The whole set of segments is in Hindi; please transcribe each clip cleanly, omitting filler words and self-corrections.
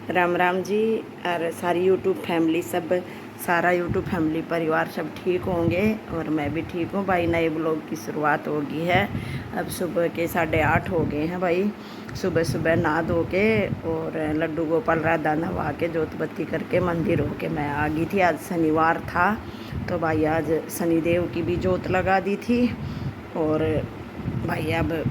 राम राम जी। और सारी यूट्यूब फैमिली सब सारा यूट्यूब फैमिली परिवार सब ठीक होंगे और मैं भी ठीक हूँ भाई। नए ब्लॉग की शुरुआत हो गई है। अब सुबह के 8:30 हो गए हैं भाई। सुबह सुबह नहा धो के और लड्डू गोपाल राधा नहा के जोत बत्ती करके मंदिर होके मैं आ गई थी। आज शनिवार था तो भाई आज शनिदेव की भी जोत लगा दी थी। और भाई अब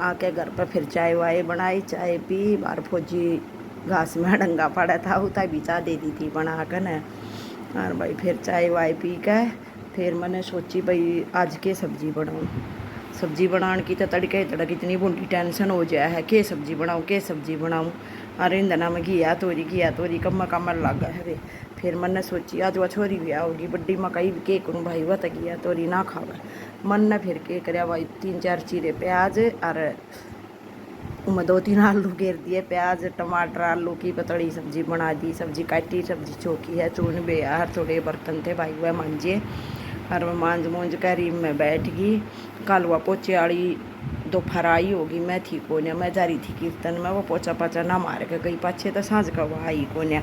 आके घर पर फिर चाय वाय बनाई, चाय पी। बार फौजी घास में डंगा पड़ा था उतना भी चाय दे दी थी बना कर न। और भाई फिर चाय वाय पी के फिर मैंने सोची भाई आज के सब्जी बनाऊँ। सब्जी बनाने की तो तड़के तड़क इतनी बुढ़ी टेंशन हो जाए है के सब्जी बनाऊँ के सब्जी बनाऊँ। अरे इंदना में घिया तोरी कम लग है रे। फिर मैंने सोची आज वह छोरी भी आओगी बड्डी मकई के करूँ भाई वह तो घिया तोरी ना खावे। मन ने फिर के कराया भाई 3-4 चीरे प्याज और मैं 2-3 आलू घेर दिए, प्याज टमाटर आलू की पतली सब्जी बना दी। सब्जी काटी, सब्जी चौकी है, चून बेहार थोड़े बर्तन थे भाई वह मांझे। और वह मांझ मूंझ कर रीम में बैठ गई। कल वह पोचे वाली दोपहर आई होगी, मैं थी कोने मैं जा रही थी कीर्तन में। वो पोचा पाचा ना मार के गई पाछे तो सांझ का वह आई कोने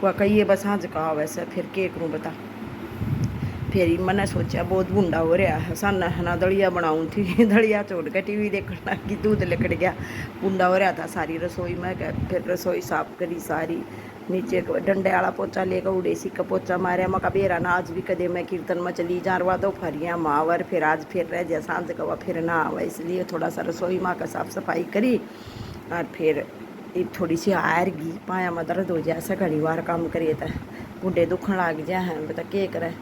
वह कहिए बस सांझ का वैसे फिर के करूँ बता। फिर मैंने सोचा बहुत बुंडा हो रहा है सन है ना दलिया बनाऊँ थी दलिया छोड़ के टीवी देखना कि दूध लिकड़ गया बुंडा हो रहा था सारी रसोई में। फिर रसोई साफ करी सारी, नीचे डंडे वाला पोचा लेकर उड़ेसी का पोचा मारे मका बेरा ना। आज भी कदे मैं कीर्तन में चली जा रहा दो फरियाँ मावर फिर आज फिर रह जाए सांझ का फिर ना आवा, इसलिए थोड़ा सा रसोई माँ का साफ सफाई करी। और फिर थोड़ी सी हार गई पाया में दर्द हो जाए घड़ी बार काम करिए तो बुढ़े दुखन लग जाए हैं बता के करे।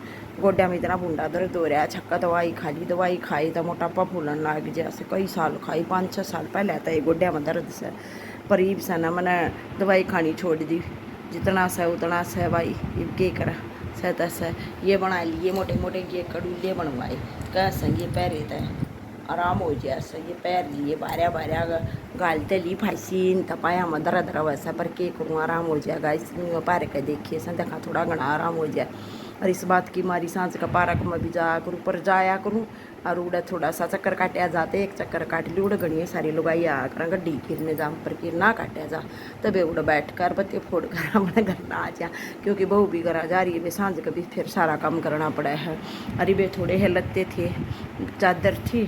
गोड्या में इतना बुंडा दर्द हो रहा है, छक्का दवाई खाई तो मोटापा फूलन लग गया से। कई साल खाई 5-6 साल पहले आता है गोड्या में दर्द से परीब से ना मैंने दवाई खानी छोड़ दी। जितना से उतना से भाई के करा से तैसे ये बना लिए मोटे मोटे ये कड़ूले बनवाए कैसे ये पैरे तय आराम हो जाए ऐसा। ये पैर लिए बारह गालते ली फाइसीन तपाया में दर्द रहा वैसा पर के करूँ आराम हो जाएगा। इसलिए पैर के देखिए से देखा थोड़ा घना आराम हो जाए। और इस बात की मारी सांझ का पार्क में भी जाया करूँ पर जाया करूँ और उड़ा थोड़ा सा चक्कर काटा जाते एक चक्कर काट ली उड़ घड़िए सारी लोग आई आ कर गड्डी गिरने जाम पर गिर ना काटा जा तबे उड़ बैठ कर बत्ती फोड़ कर अपने घर ना आ जा। क्योंकि बहू भी घर जा रही है वे सांझ का भी फिर सारा काम करना पड़ा है। अरे वे थोड़े हिलते थे चादर थी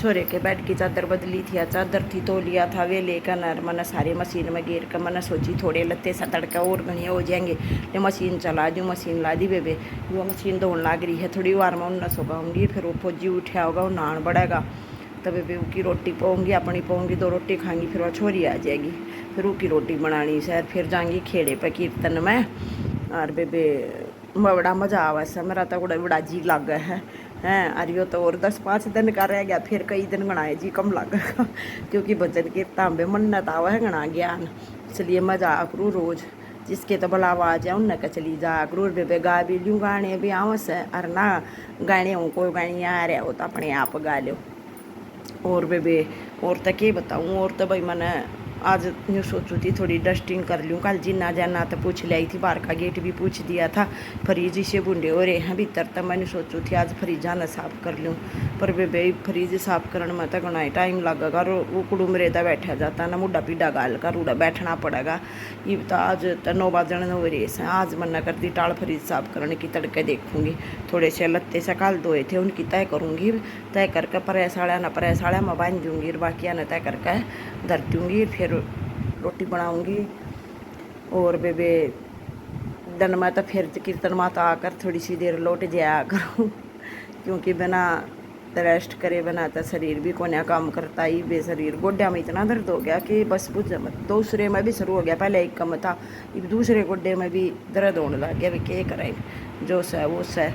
छोरे के बेड की चादर बदली थी, चादर थी तो लिया था वे लेकर नर मैंने सारे मशीन में गिर कर मैंने सोची थोड़े लत्ते सा तड़का और घने हो जाएंगे। ये मशीन चला दूँ मशीन ला दी बेबे वो मशीन धोने लग रही है थोड़ी बार मैं उन्ना सोगाऊंगी। फिर वो फौजी उठा होगा वो नहान बढ़ेगा तब बेबे उसकी रोटी पाऊँगी अपनी पाऊँगी 2 रोटी खाएंगी फिर वह छोरी आ जाएगी फिर उसकी रोटी बनानी सर फिर जाएंगी खेड़े पे कीर्तन में। और बेबे बड़ा मज़ा आवा सा मेरा तो बड़ा जी लग है हैं। अरे तो और 10-5 दिन का रह गया फिर कई दिन गणाए जी कम लगेगा क्योंकि भजन कीर्तन में मन्नत आवा है गणा ज्ञान। इसलिए मजा करूँ रोज़ जिसके तो भला आवाज़ है उनके चली जा करूँ। बेबे गा भी लूँ गाने भी आवस है और ना गाने हो कोई गाने आ रहा हो तो अपने आप गा लो। और बेबे और तो क्या बताऊँ और तो भाई मैंने आज यूँ सोचू थी थोड़ी डस्टिंग कर लूँ। कल जिन्ना जाना तो पूछ लाई थी बाहर का गेट भी पूछ दिया था फ्रिज से बुंडे हो रहे हैं भीतर तो मैंने सोचू थी आज फ्रिज जाना साफ़ कर लूँ। पर बेबे फ्रिज साफ़ करने में तो घना टाइम लगेगा और वो कुड़ूम रेता बैठा जाता ना मुड्डा पीडा गाल कर उड़ा बैठना पड़ेगा। ये तो आज तो 9 बजने हो रहे हैं आज मना करती टाल फ्रिज साफ़ करने की तड़के देखूँगी। थोड़े से लत्ते से कल धोए थे उनकी तय करूँगी तय करके प्रेसाड़ा न प्रेसाड़ा में बांध दूँगी बाकी न तय करके धर दूँगी फिर रोटी बनाऊँगी। और बेबे दिन में तो फिर कीर्तन माता आकर थोड़ी सी देर लौट जाया करूँ क्योंकि बिना रेस्ट करे बिना तो शरीर भी कोने काम करता ही बे। शरीर गोड्या में इतना दर्द हो गया कि बस पूछ मत। दूसरे में भी शुरू हो गया पहले एक कम था दूसरे गोड्डे में भी दर्द होने लग गया भी क्या करें जो है वो है।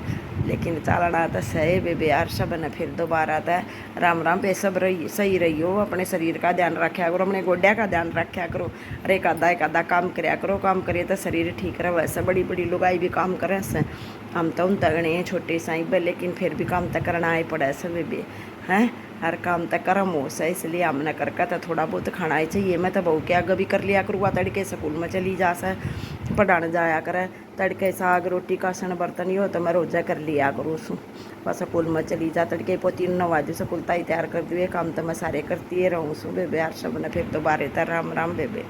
लेकिन चलना तो सही बेबे यार सब ने फिर दोबारा तो राम राम पे सब रही सही रही हो अपने शरीर का ध्यान रखा करो अपने गोड्या का ध्यान रखा करो। अरे एक आधा काम कराया करो काम करिए तो शरीर ठीक रहे। वैसे बड़ी बड़ी लुगाई भी काम करें से हम तो उन तगड़े हैं छोटे साइब लेकिन फिर भी काम तो करना ही पड़ा सब बेबे हैं। हर काम तो कर्म हो सा इसलिए हमने करके तो थोड़ा बहुत खाना ही चाहिए। मैं तो बहू के आगे भी कर लिया करूँगा तड़के स्कूल में चली जा सा पढ़ाने जाया करे तड़के साग रोटी कासन बर्तन ही हो तो मैं रोजा कर लिया करूँ उसू बस स्कूल में चली जा तड़के पोती 9 बजे स्कूल तय तैयार कर दिए काम तो मैं सारे करती रहूँ उसू बेबे यार सब ने फिर दोबारा राम राम बेबे।